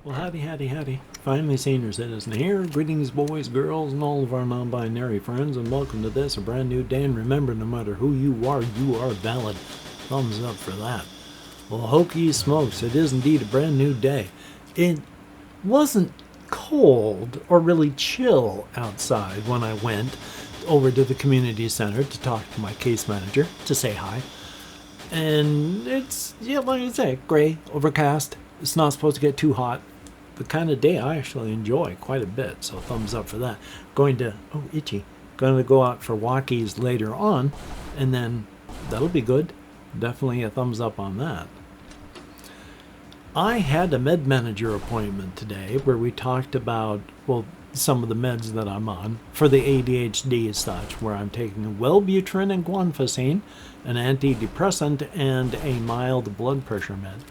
Well, howdy, howdy, howdy. Finally, senior citizen here. Greetings, boys, girls, and all of our non-binary friends, and welcome to this, a brand new day. And remember, no matter who you are valid. Thumbs up for that. Well, hokey smokes, it is indeed a brand new day. It wasn't cold or really chill outside when I went over to the community center to talk to my case manager, to say hi. And it's, yeah, like I say, gray, overcast. It's not supposed to get too hot. The kind of day I actually enjoy quite a bit, so thumbs up for that. Going to go out for walkies later on, and then that'll be good. Definitely a thumbs up on that. I had a med manager appointment today where we talked about, well, some of the meds that I'm on for the ADHD and such, where I'm taking Wellbutrin and guanfacine, an antidepressant, and a mild blood pressure med.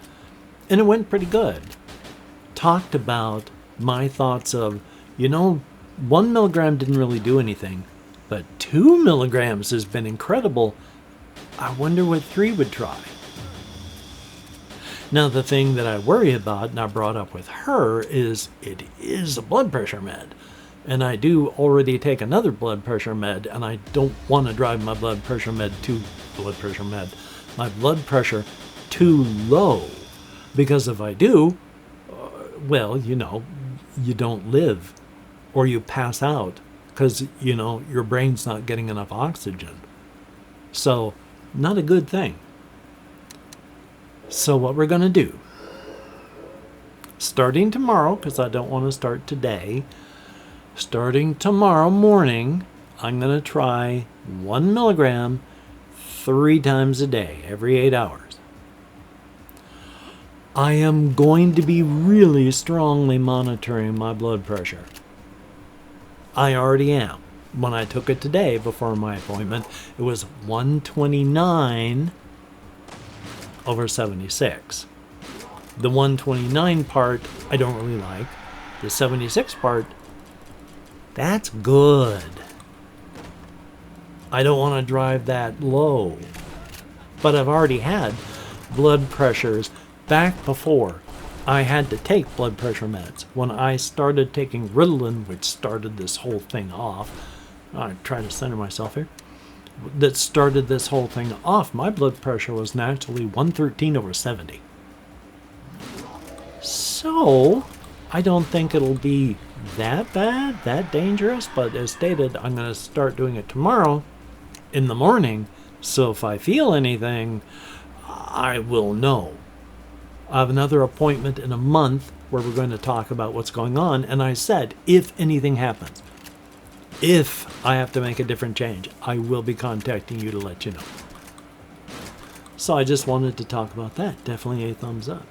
And it went pretty good. Talked about my thoughts of, 1 milligram didn't really do anything, but 2 milligrams has been incredible. I wonder what 3 would try. Now, the thing that I worry about, and I brought up with her, is it is a blood pressure med. And I do already take another blood pressure med, and I don't want to drive my blood pressure too low. Because if I do, well, you don't live, or you pass out because, your brain's not getting enough oxygen. So, not a good thing. So what we're going to do, starting tomorrow, because I don't want to start today, starting tomorrow morning, I'm going to try 1 milligram 3 times a day, every 8 hours. I am going to be really strongly monitoring my blood pressure. I already am. When I took it today before my appointment, it was 129 over 76. The 129 part, I don't really like. The 76 part, that's good. I don't want to drive that low. But I've already had blood pressures back before I had to take blood pressure meds. When I started taking Ritalin, which started this whole thing off, I try to center myself here, that started this whole thing off, my blood pressure was naturally 113 over 70. So, I don't think it'll be that bad, that dangerous, but as stated, I'm going to start doing it tomorrow in the morning, so if I feel anything, I will know. I have another appointment in a month where we're going to talk about what's going on, and I said, if anything happens, if I have to make a different change, I will be contacting you to let you know. So I just wanted to talk about that. Definitely a thumbs up.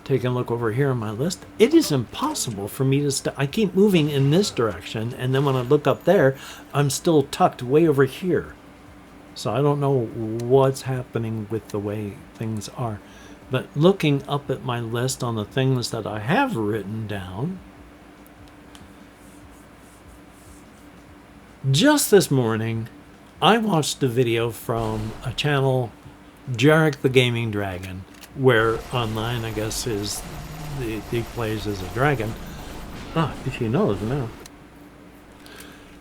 Taking a look over here on my list, it is impossible for me to I keep moving in this direction, and then when I look up there, I'm still tucked way over here. So I don't know what's happening with the way things are. But looking up at my list on the things that I have written down, just this morning, I watched a video from a channel, Jarek the Gaming Dragon, where online, I guess, is he plays as a dragon. If he knows now.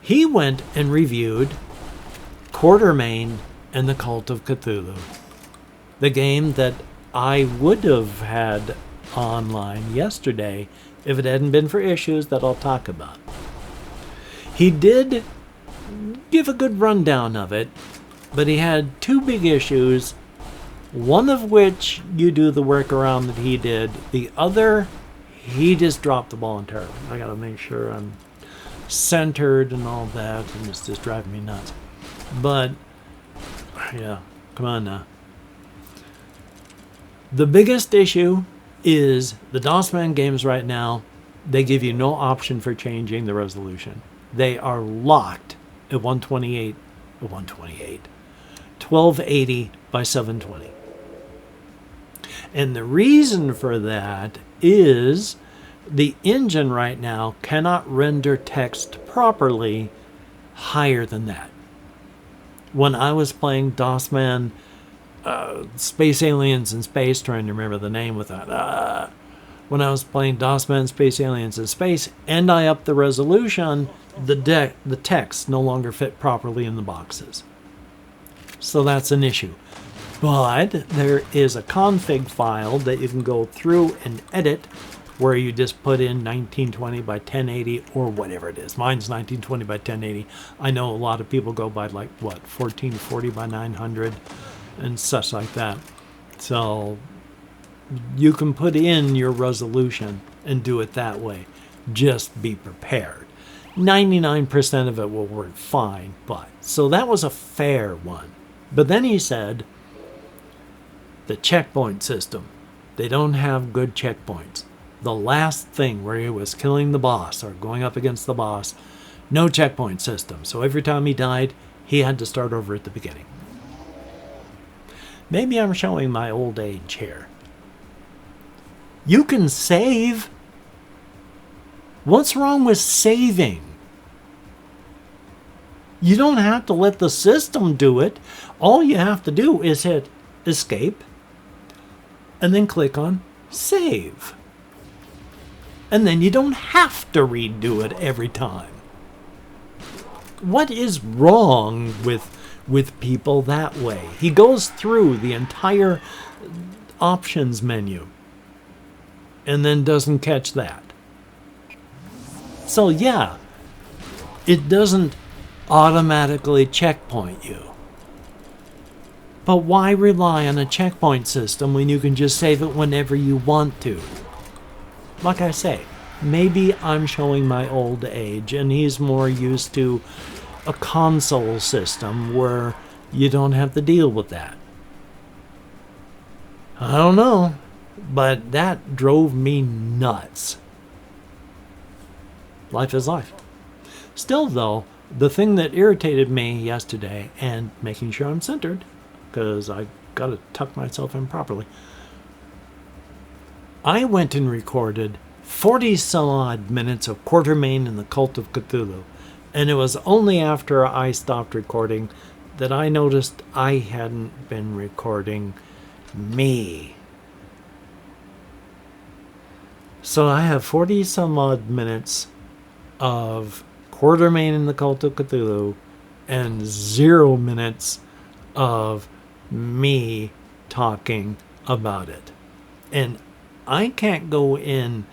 He went and reviewed QUARTERMAIN and the Cult of Cthulhu, the game that I would have had online yesterday if it hadn't been for issues that I'll talk about. He did give a good rundown of it, but he had 2 big issues, one of which you do the workaround that he did. The other, he just dropped the ball entirely. I gotta make sure I'm centered and all that, and it's just driving me nuts. But, yeah, come on now. The biggest issue is the DOSman games right now, they give you no option for changing the resolution. They are locked at 1280 by 720. And the reason for that is the engine right now cannot render text properly higher than that. When I was playing Space Aliens in Space, trying to remember the name with that, when I was playing DOSman Space Aliens in Space, and I upped the resolution, the text no longer fit properly in the boxes. So that's an issue. But there is a config file that you can go through and edit, where you just put in 1920 by 1080 or whatever it is. Mine's 1920 by 1080. I know a lot of people go by like, what, 1440 by 900 and such like that. So you can put in your resolution and do it that way. Just be prepared. 99% of it will work fine, but so that was a fair one. But then he said, the checkpoint system, they don't have good checkpoints. The last thing where he was killing the boss or going up against the boss, no checkpoint system. So every time he died, he had to start over at the beginning. Maybe I'm showing my old age here. You can save. What's wrong with saving? You don't have to let the system do it. All you have to do is hit escape and then click on save. And then you don't have to redo it every time. What is wrong with people that way? He goes through the entire options menu and then doesn't catch that. So yeah, it doesn't automatically checkpoint you. But why rely on a checkpoint system when you can just save it whenever you want to? Like I say, maybe I'm showing my old age and he's more used to a console system where you don't have to deal with that. I don't know, but that drove me nuts. Life is life. Still though, the thing that irritated me yesterday, and making sure I'm centered, because I gotta tuck myself in properly, I went and recorded 40 some odd minutes of QUARTERMAIN and the Cult of Cthulhu. And it was only after I stopped recording that I noticed I hadn't been recording me. So I have 40 some odd minutes of QUARTERMAIN and the Cult of Cthulhu and 0 minutes of me talking about it. And I can't go in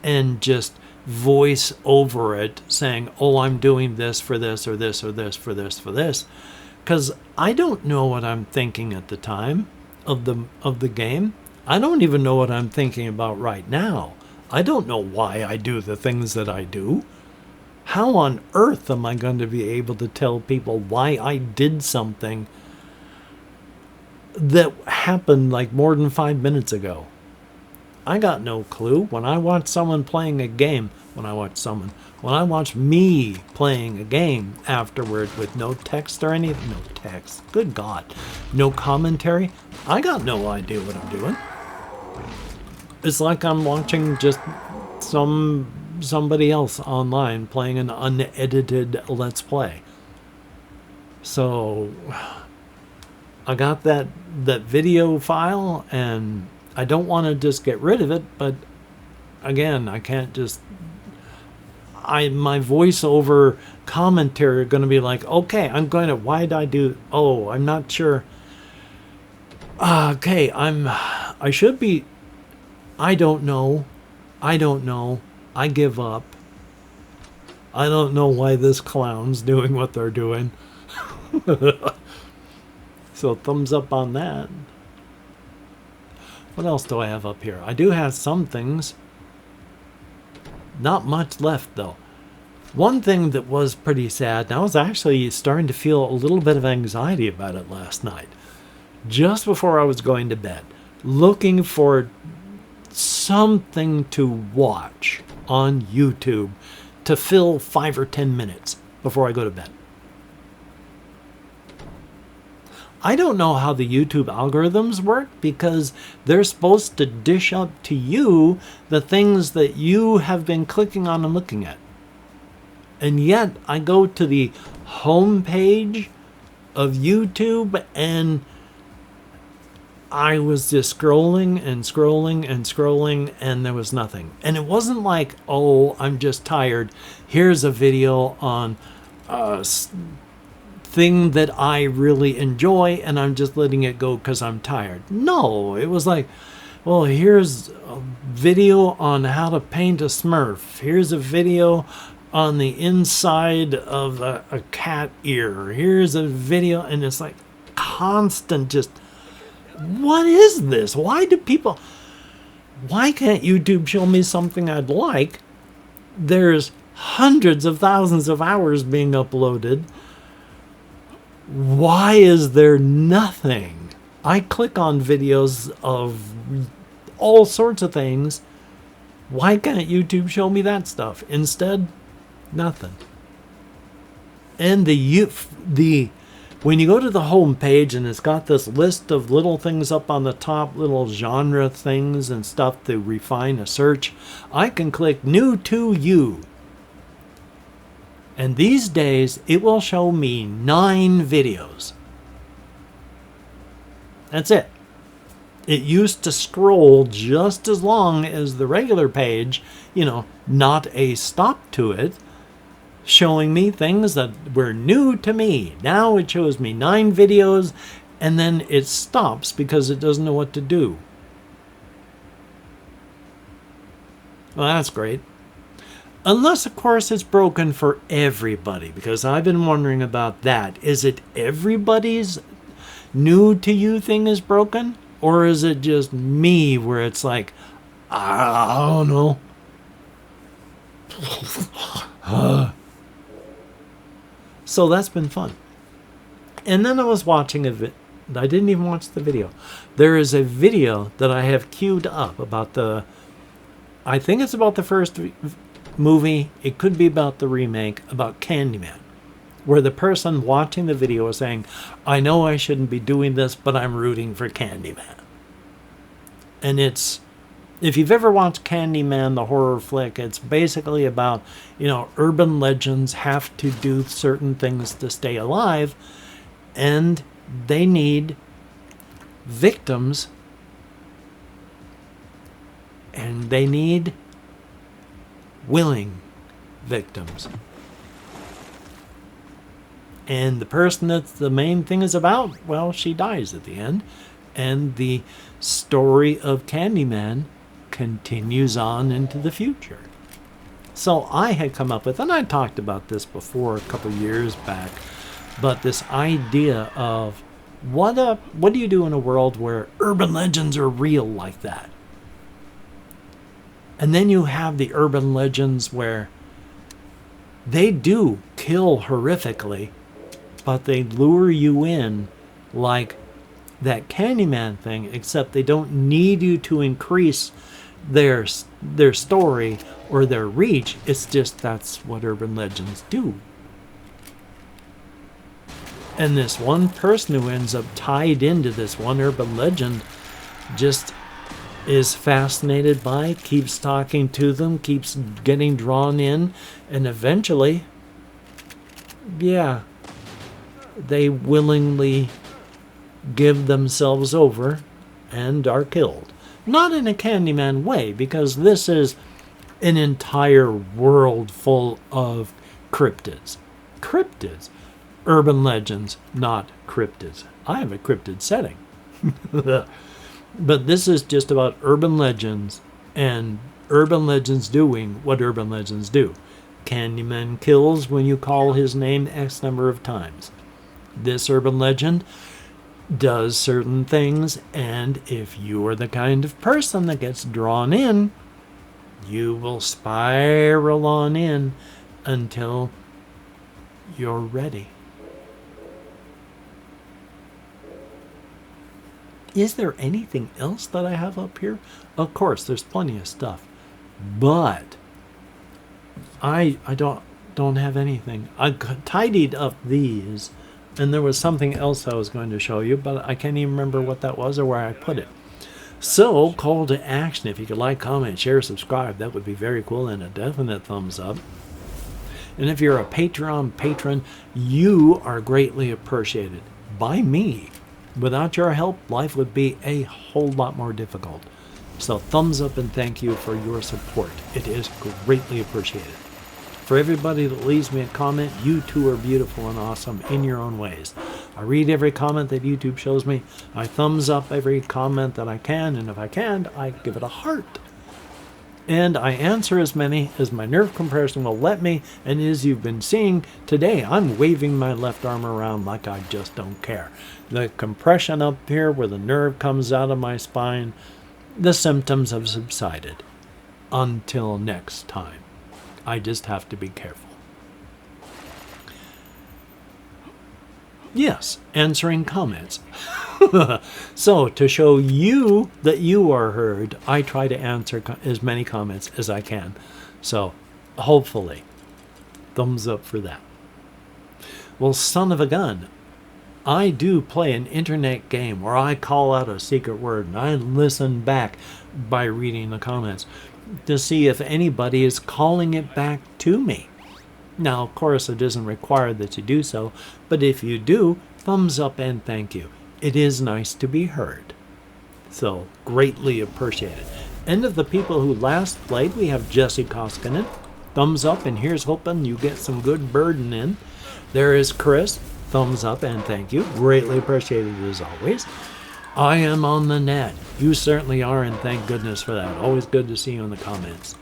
and just voice over it saying, oh, I'm doing this for this or this or this for this for this, because I don't know what I'm thinking at the time of the game. I don't even know what I'm thinking about right now. I don't know why I do the things that I do. How on earth am I going to be able to tell people why I did something that happened like more than 5 minutes ago? I got no clue. When I watch someone playing a game, when I watch me playing a game afterward with no text or anything, no text, good God, no commentary, I got no idea what I'm doing. It's like I'm watching just somebody else online playing an unedited Let's Play. So I got that video file, and I don't want to just get rid of it, but again, I can't just... my voiceover commentary are going to be like, okay, why'd I do... Oh, I'm not sure. Okay, I should be... I don't know. I give up. I don't know why this clown's doing what they're doing. So thumbs up on that. What else do I have up here? I do have some things. Not much left, though. One thing that was pretty sad, and I was actually starting to feel a little bit of anxiety about it last night. Just before I was going to bed. Looking for something to watch on YouTube to fill 5 or 10 minutes before I go to bed. I don't know how the YouTube algorithms work, because they're supposed to dish up to you the things that you have been clicking on and looking at. And yet I go to the home page of YouTube and I was just scrolling and scrolling and scrolling, and there was nothing. And it wasn't like, oh, I'm just tired. Here's a video on a thing that I really enjoy, and I'm just letting it go because I'm tired. No, it was like, well, here's a video on how to paint a Smurf. Here's a video on the inside of a cat ear. Here's a video, and it's like constant just, what is this? Why can't YouTube show me something I'd like? There's hundreds of thousands of hours being uploaded. Why is there nothing? I click on videos of all sorts of things. Why can't YouTube show me that stuff? Instead, nothing. And when you go to the home page and it's got this list of little things up on the top, little genre things and stuff to refine a search, I can click New to You. And these days, it will show me 9 videos. That's it. It used to scroll just as long as the regular page, not a stop to it, showing me things that were new to me. Now it shows me 9 videos, and then it stops because it doesn't know what to do. Well, that's great. Unless, of course, it's broken for everybody, because I've been wondering about that. Is it everybody's new to you thing is broken? Or is it just me where it's like, I don't know. So that's been fun. And then I was watching I didn't even watch the video. There is a video that I have queued up about I think it's about the first movie. It could be about the remake, about Candyman, where the person watching the video is saying, I know I shouldn't be doing this, but I'm rooting for Candyman. And if you've ever watched Candyman, the horror flick, it's basically about, urban legends have to do certain things to stay alive, and they need victims, and they need willing victims. And the person that the main thing is about, well, she dies at the end. And the story of Candyman continues on into the future. So I had come up with, and I talked about this before a couple years back, but this idea of what do you do in a world where urban legends are real like that? And then you have the urban legends where they do kill horrifically, but they lure you in like that Candyman thing, except they don't need you to increase their story or their reach. It's just that's what urban legends do. And this one person who ends up tied into this one urban legend just is fascinated by it, keeps talking to them, keeps getting drawn in, and eventually, they willingly give themselves over and are killed. Not in a Candyman way, because this is an entire world full of cryptids. Cryptids. Urban legends, not cryptids. I have a cryptid setting. But this is just about urban legends, and urban legends doing what urban legends do. Candyman kills when you call his name X number of times. This urban legend does certain things, and if you are the kind of person that gets drawn in, you will spiral on in until you're ready. Is there anything else that I have up here? Of course, there's plenty of stuff, but I don't have anything. I tidied up these, and there was something else I was going to show you, but I can't even remember what that was or where I put it. So, call to action. If you could like, comment, share, subscribe, that would be very cool, and a definite thumbs up. And if you're a Patreon patron, you are greatly appreciated by me. Without your help, life would be a whole lot more difficult. So thumbs up and thank you for your support. It is greatly appreciated. For everybody that leaves me a comment, you too are beautiful and awesome in your own ways. I read every comment that YouTube shows me. I thumbs up every comment that I can, and if I can, I give it a heart. And I answer as many as my nerve compression will let me, and as you've been seeing today, I'm waving my left arm around like I just don't care. The compression up here where the nerve comes out of my spine, the symptoms have subsided. Until next time, I just have to be careful. Yes, answering comments. So, to show you that you are heard, I try to answer as many comments as I can. So, hopefully, thumbs up for that. Well, son of a gun, I do play an internet game where I call out a secret word and I listen back by reading the comments to see if anybody is calling it back to me. Now, of course, it isn't required that you do so, but if you do, thumbs up and thank you. It is nice to be heard. So, greatly appreciated. And of the people who last played, we have Jesse Koskinen. Thumbs up, and here's hoping you get some good burden in. There is Chris. Thumbs up and thank you. Greatly appreciated as always. I am on the net. You certainly are, and thank goodness for that. Always good to see you in the comments.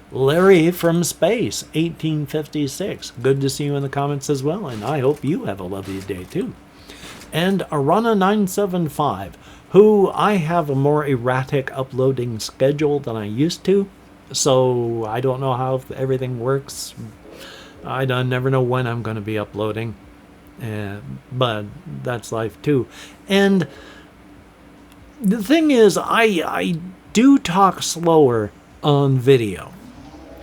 Larry from Space, 1856. Good to see you in the comments as well, and I hope you have a lovely day too. And Arana975, who I have a more erratic uploading schedule than I used to, so I don't know how everything works. I never know when I'm going to be uploading, but that's life too. And the thing is, I do talk slower on video.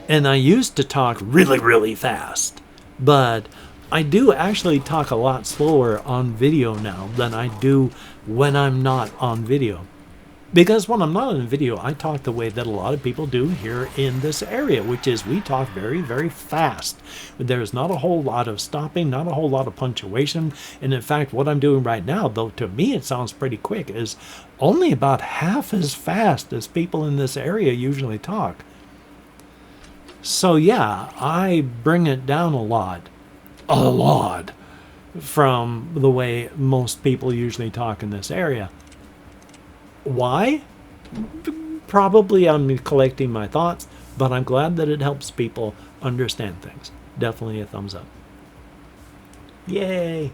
And I used to talk really, really fast. But I do actually talk a lot slower on video now than I do when I'm not on video. Because when I'm not on video, I talk the way that a lot of people do here in this area, which is we talk very, very fast. There's not a whole lot of stopping, not a whole lot of punctuation. And in fact, what I'm doing right now, though to me it sounds pretty quick, is only about half as fast as people in this area usually talk. So yeah, I bring it down a lot from the way most people usually talk in this area. Why? Probably I'm collecting my thoughts, but I'm glad that it helps people understand things. Definitely a thumbs up. Yay!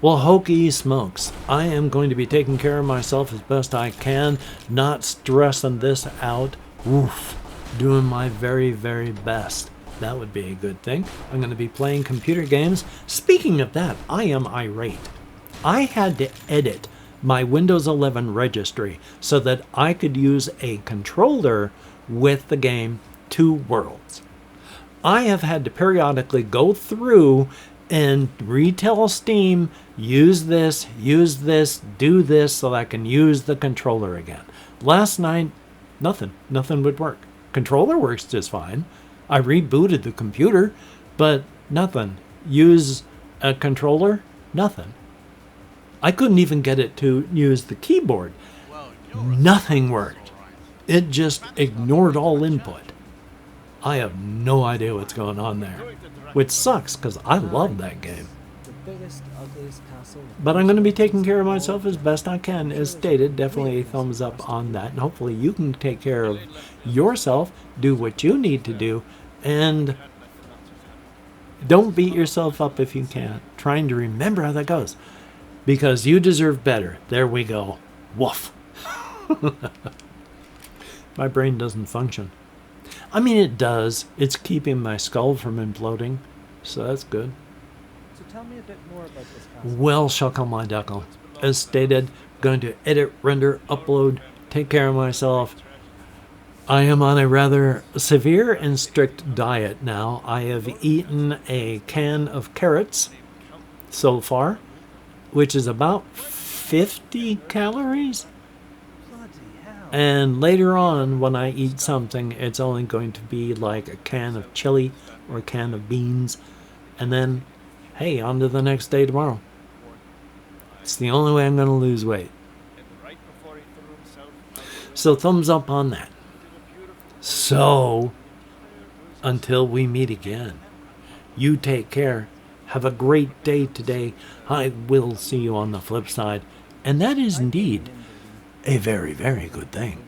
Well, hokey smokes. I am going to be taking care of myself as best I can, not stressing this out. Woof. Doing my very, very best. That would be a good thing. I'm going to be playing computer games. Speaking of that, I am irate. I had to edit my Windows 11 registry so that I could use a controller with the game Two Worlds. I have had to periodically go through and retell Steam, use this, do this so that I can use the controller again. Last night, nothing would work. Controller works just fine. I rebooted the computer, but nothing. Use a controller? Nothing. I couldn't even get it to use the keyboard. Nothing worked. It just ignored all input. I have no idea what's going on there, which sucks because I love that game. But I'm going to be taking care of myself as best I can. As stated, definitely a thumbs up on that. And hopefully you can take care of yourself, do what you need to do, and don't beat yourself up if you can't. Trying to remember how that goes. Because you deserve better. There we go. Woof. My brain doesn't function. I mean, it does. It's keeping my skull from imploding. So that's good. So tell me a bit more about this concept. Well, shuckle my duckle. As stated, going to edit, render, upload, take care of myself. I am on a rather severe and strict diet now. I have eaten a can of carrots so far, which is about 50 calories. Bloody hell. And later on, when I eat something, it's only going to be like a can of chili or a can of beans. And then, hey, on to the next day tomorrow. It's the only way I'm going to lose weight. So thumbs up on that. So, until we meet again, you take care. Have a great day today. I will see you on the flip side. And that is indeed a very, very good thing.